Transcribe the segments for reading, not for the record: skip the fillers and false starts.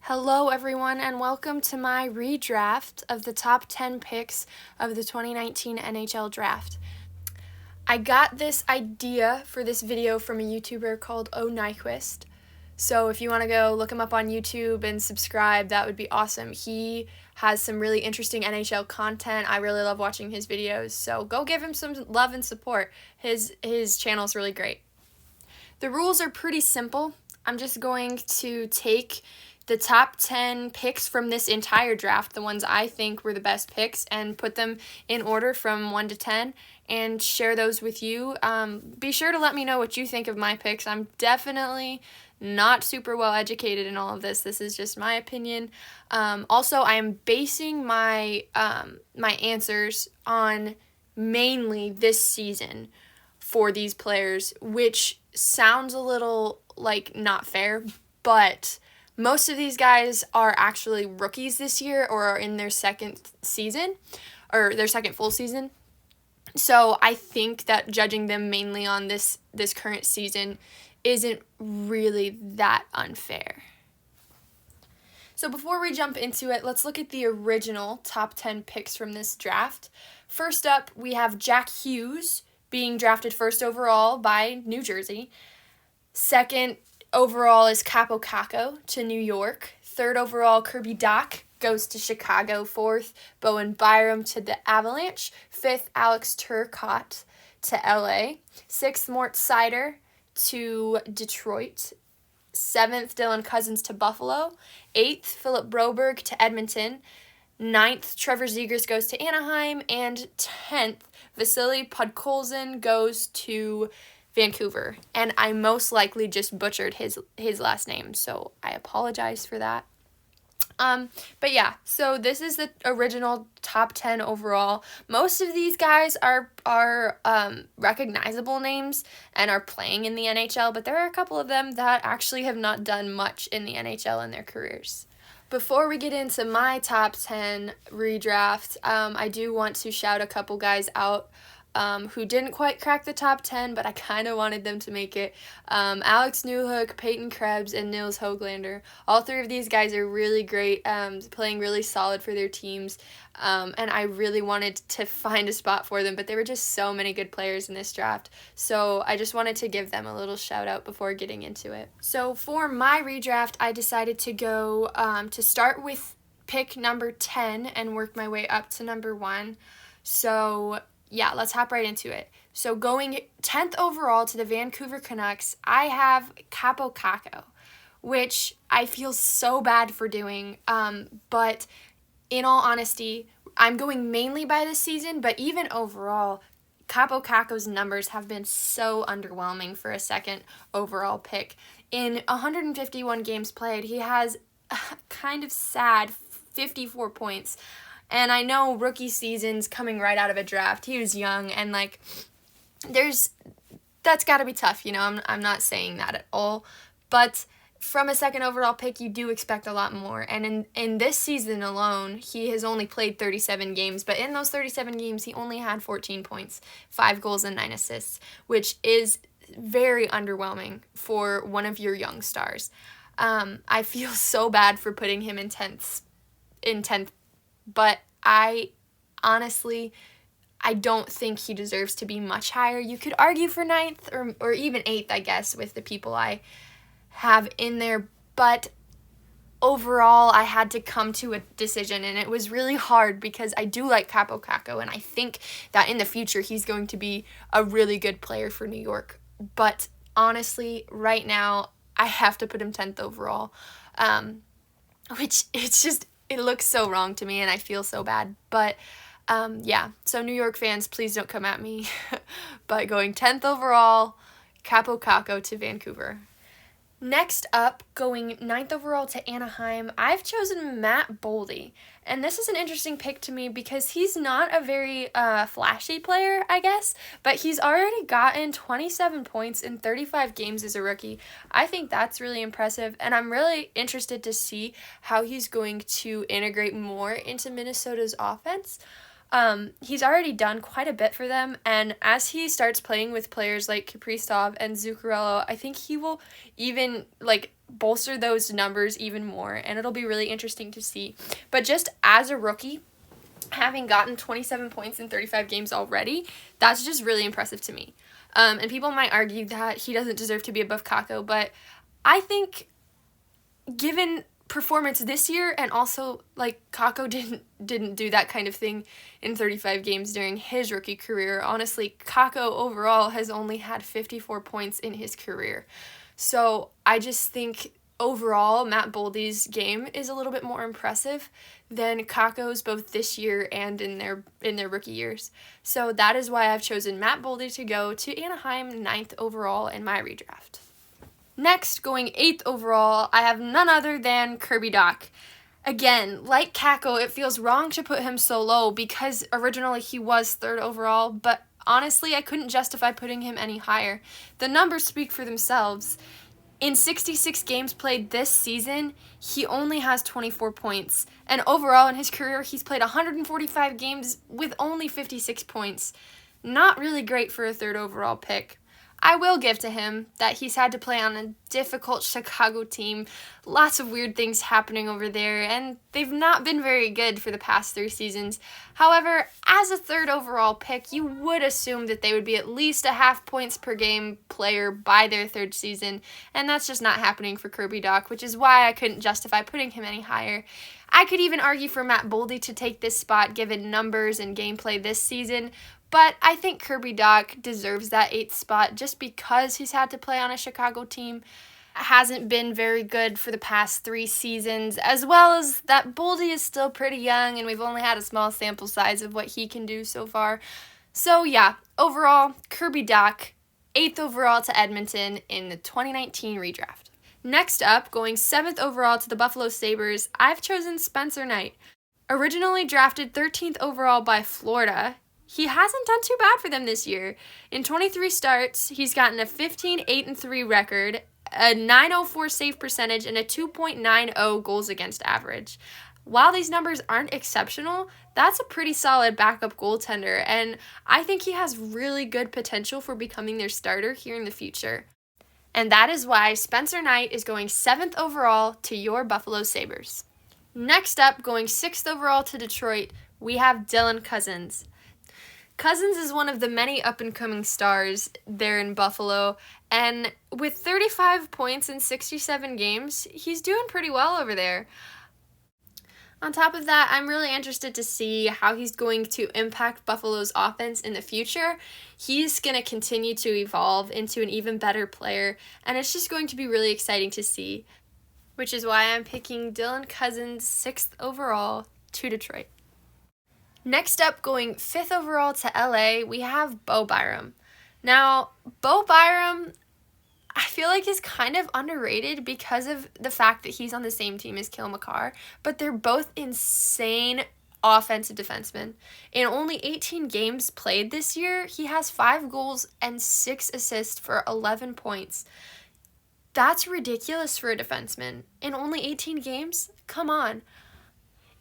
Hello, everyone, and welcome to my redraft of the top 10 picks of the 2019 NHL Draft. I got this idea for this video from a YouTuber called O Nyquist. So if you want to go look him up on YouTube and subscribe, that would be awesome. He has some really interesting NHL content. I really love watching his videos, so go give him some love and support. His channel is really great. The rules are pretty simple. I'm just going to take the top 10 picks from this entire draft, the ones I think were the best picks, and put them in order from 1 to 10 and share those with you. Be sure to let me know what you think of my picks. I'm definitely not super well educated in all of this. This is just my opinion. Also, I am basing my answers on mainly this season for these players, which sounds a little like not fair, but most of these guys are actually rookies this year or are in their second season or their second full season. So I think that judging them mainly on this current season isn't really that unfair. So before we jump into it, let's look at the original top 10 picks from this draft. First up, we have Jack Hughes being drafted first overall by New Jersey. Second overall is Kaapo Kakko to New York. Third overall, Kirby Dach goes to Chicago. Fourth, Bowen Byram to the Avalanche. Fifth, Alex Turcotte to LA. Sixth, Mort Seider to Detroit. Seventh, Dylan Cousins to Buffalo. Eighth, Philip Broberg to Edmonton. Ninth, Trevor Zegras goes to Anaheim. And 10th, Vasily Podkolzin goes to Vancouver. And I most likely just butchered his last name, so I apologize for that. But yeah, so this is the original top 10 overall. Most of these guys are recognizable names and are playing in the NHL, but there are a couple of them that actually have not done much in the NHL in their careers. Before we get into my top 10 redraft, I do want to shout a couple guys out who didn't quite crack the top 10, but I kind of wanted them to make it. Alex Newhook, Peyton Krebs, and Nils Höglander. All three of these guys are really great, playing really solid for their teams, and I really wanted to find a spot for them, but there were just so many good players in this draft, so I just wanted to give them a little shout out before getting into it. So for my redraft, I decided to go to start with pick number 10 and work my way up to number 1. So yeah, let's hop right into it. So going 10th overall to the Vancouver Canucks, I have Kaapo Kakko, which I feel so bad for doing. But in all honesty, I'm going mainly by this season, but even overall, Kaapo Kakko's numbers have been so underwhelming for a second overall pick. In 151 games played, he has a kind of sad 54 points. And I know rookie season's coming right out of a draft. He was young, and that's got to be tough, I'm not saying that at all. But from a second overall pick, you do expect a lot more. And in this season alone, he has only played 37 games. But in those 37 games, he only had 14 points, 5 goals, and 9 assists, which is very underwhelming for one of your young stars. I feel so bad for putting him in 10th. But I honestly don't think he deserves to be much higher. You could argue for 9th or even 8th, I guess, with the people I have in there. But overall, I had to come to a decision, and it was really hard because I do like Kaapo Kakko, and I think that in the future he's going to be a really good player for New York. But honestly, right now, I have to put him 10th overall, which it looks so wrong to me, and I feel so bad. But, yeah, so New York fans, please don't come at me. But going 10th overall, Kaapo Kakko to Vancouver. Next up, going 9th overall to Anaheim, I've chosen Matt Boldy. And this is an interesting pick to me because he's not a very flashy player, I guess, but he's already gotten 27 points in 35 games as a rookie. I think that's really impressive, and I'm really interested to see how he's going to integrate more into Minnesota's offense. He's already done quite a bit for them, and as he starts playing with players like Kaprizov and Zuccarello, I think he will even, bolster those numbers even more, and it'll be really interesting to see. But just as a rookie, having gotten 27 points in 35 games already, that's just really impressive to me. And people might argue that he doesn't deserve to be above Kakko, but I think given performance this year, and also Kakko didn't do that kind of thing in 35 games during his rookie career. Honestly, Kakko overall has only had 54 points in his career. So I just think overall Matt Boldy's game is a little bit more impressive than Kakko's both this year and in their rookie years. So that is why I've chosen Matt Boldy to go to Anaheim 9th overall in my redraft. Next, going 8th overall, I have none other than Kirby Dach. Again, like Kakko, it feels wrong to put him so low because originally he was 3rd overall, but honestly, I couldn't justify putting him any higher. The numbers speak for themselves. In 66 games played this season, he only has 24 points. And overall in his career, he's played 145 games with only 56 points. Not really great for a 3rd overall pick. I will give to him that he's had to play on a difficult Chicago team, lots of weird things happening over there, and they've not been very good for the past 3 seasons. However, as a 3rd overall pick, you would assume that they would be at least a half points per game player by their 3rd season, and that's just not happening for Kirby Dach, which is why I couldn't justify putting him any higher. I could even argue for Matt Boldy to take this spot given numbers and gameplay this season, but I think Kirby Dach deserves that 8th spot just because he's had to play on a Chicago team. Hasn't been very good for the past 3 seasons, as well as that Boldy is still pretty young and we've only had a small sample size of what he can do so far. So yeah, overall, Kirby Dach, 8th overall to Edmonton in the 2019 redraft. Next up, going 7th overall to the Buffalo Sabres, I've chosen Spencer Knight. Originally drafted 13th overall by Florida, he hasn't done too bad for them this year. In 23 starts, he's gotten a 15-8-3 record, a .904 save percentage, and a 2.90 goals against average. While these numbers aren't exceptional, that's a pretty solid backup goaltender, and I think he has really good potential for becoming their starter here in the future. And that is why Spencer Knight is going 7th overall to your Buffalo Sabres. Next up, going 6th overall to Detroit, we have Dylan Cozens. Cozens is one of the many up-and-coming stars there in Buffalo, and with 35 points in 67 games, he's doing pretty well over there. On top of that, I'm really interested to see how he's going to impact Buffalo's offense in the future. He's going to continue to evolve into an even better player, and it's just going to be really exciting to see, which is why I'm picking Dylan Cozens 6th overall to Detroit. Next up, going 5th overall to LA, we have Bo Byram. Now, Bo Byram, I feel like is kind of underrated because of the fact that he's on the same team as Cale Makar, but they're both insane offensive defensemen. In only 18 games played this year, he has 5 goals and 6 assists for 11 points. That's ridiculous for a defenseman. In only 18 games? Come on.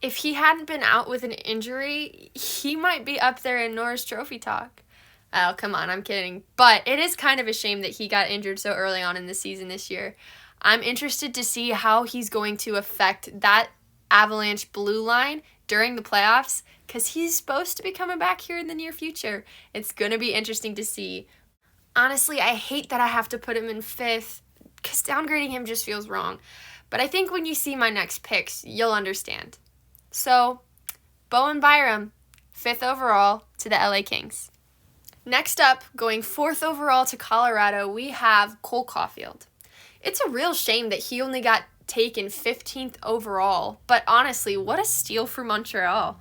If he hadn't been out with an injury, he might be up there in Norris Trophy talk. Oh, come on, I'm kidding. But it is kind of a shame that he got injured so early on in the season this year. I'm interested to see how he's going to affect that Avalanche blue line during the playoffs because he's supposed to be coming back here in the near future. It's going to be interesting to see. Honestly, I hate that I have to put him in 5th because downgrading him just feels wrong. But I think when you see my next picks, you'll understand. So, Bowen Byram, 5th overall to the LA Kings. Next up, going 4th overall to Colorado, we have Cole Caulfield. It's a real shame that he only got taken 15th overall, but honestly, what a steal for Montreal.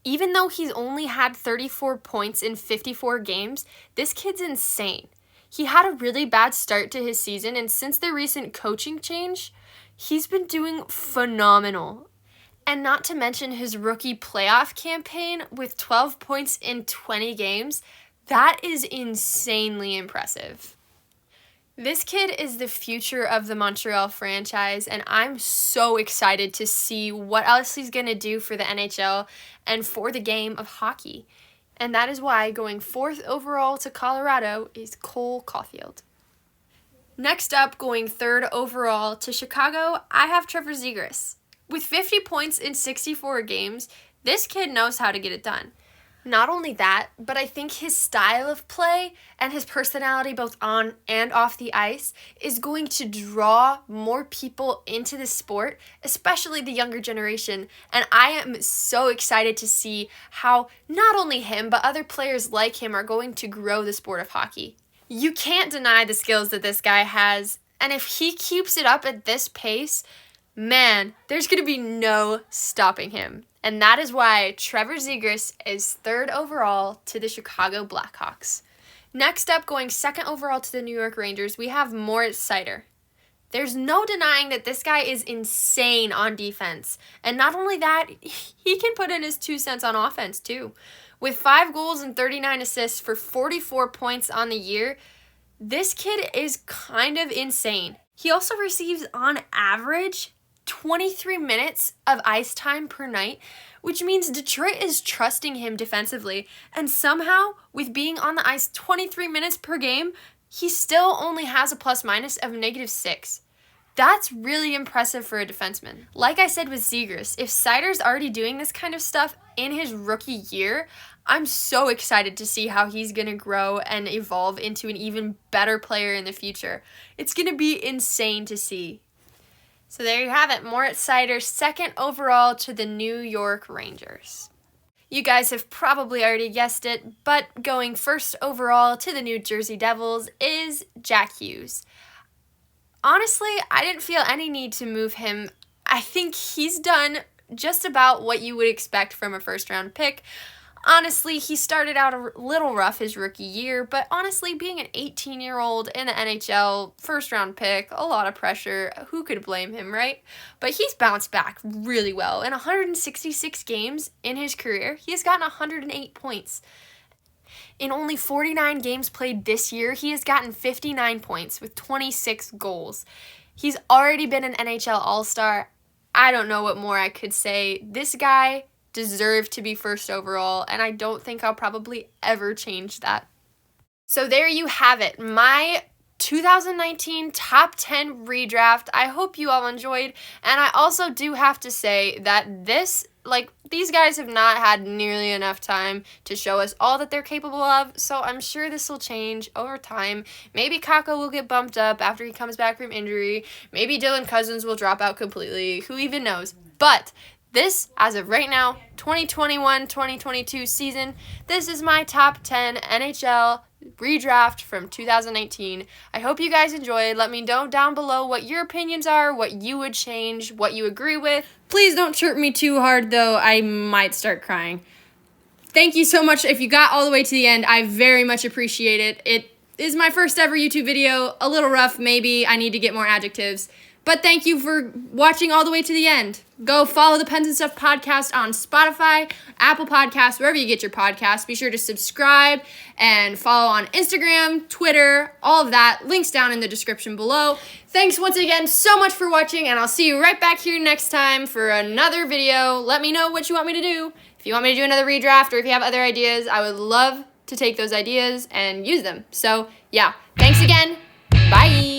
Even though he's only had 34 points in 54 games, this kid's insane. He had a really bad start to his season, and since the recent coaching change, he's been doing phenomenal. And not to mention his rookie playoff campaign with 12 points in 20 games, that is insanely impressive. This kid is the future of the Montreal franchise, and I'm so excited to see what else he's going to do for the NHL and for the game of hockey. And that is why going 4th overall to Colorado is Cole Caulfield. Next up, going 3rd overall to Chicago, I have Trevor Zegras. With 50 points in 64 games, this kid knows how to get it done. Not only that, but I think his style of play and his personality both on and off the ice is going to draw more people into the sport, especially the younger generation. And I am so excited to see how not only him, but other players like him are going to grow the sport of hockey. You can't deny the skills that this guy has, and if he keeps it up at this pace, man, there's going to be no stopping him. And that is why Trevor Zegras is 3rd overall to the Chicago Blackhawks. Next up, going 2nd overall to the New York Rangers, we have Moritz Seider. There's no denying that this guy is insane on defense. And not only that, he can put in his 2 cents on offense too. With 5 goals and 39 assists for 44 points on the year, this kid is kind of insane. He also receives, on average, 23 minutes of ice time per night, which means Detroit is trusting him defensively. And somehow, with being on the ice 23 minutes per game, he still only has a plus-minus of -6. That's really impressive for a defenseman. Like I said with Zegras, if Seider's already doing this kind of stuff in his rookie year, I'm so excited to see how he's going to grow and evolve into an even better player in the future. It's going to be insane to see. So there you have it, Moritz Seider, 2nd overall to the New York Rangers. You guys have probably already guessed it, but going 1st overall to the New Jersey Devils is Jack Hughes. Honestly, I didn't feel any need to move him. I think he's done just about what you would expect from a 1st-round pick. Honestly, he started out a little rough his rookie year, but honestly, being an 18-year-old in the NHL, 1st-round pick, a lot of pressure, who could blame him, right? But he's bounced back really well. In 166 games in his career, he has gotten 108 points. In only 49 games played this year, he has gotten 59 points with 26 goals. He's already been an NHL All-Star. I don't know what more I could say. This guy deserved to be 1st overall, and I don't think I'll probably ever change that. So there you have it, my 2019 top 10 redraft. I hope you all enjoyed, and I also do have to say that these guys have not had nearly enough time to show us all that they're capable of, so I'm sure this will change over time. Maybe Kakko will get bumped up after he comes back from injury. Maybe Dylan Cousins will drop out completely. Who even knows? But this, as of right now, 2021-2022 season, this is my top 10 NHL redraft from 2019. I hope you guys enjoyed. Let me know down below what your opinions are, what you would change, what you agree with. Please don't chirp me too hard, though. I might start crying. Thank you so much. If you got all the way to the end, I very much appreciate it. It is my 1st ever YouTube video. A little rough, maybe. I need to get more adjectives. But thank you for watching all the way to the end. Go follow the Pens and Stuff podcast on Spotify, Apple Podcasts, wherever you get your podcasts. Be sure to subscribe and follow on Instagram, Twitter, all of that. Links down in the description below. Thanks once again so much for watching, and I'll see you right back here next time for another video. Let me know what you want me to do. If you want me to do another redraft or if you have other ideas, I would love to take those ideas and use them. So, yeah. Thanks again. Bye.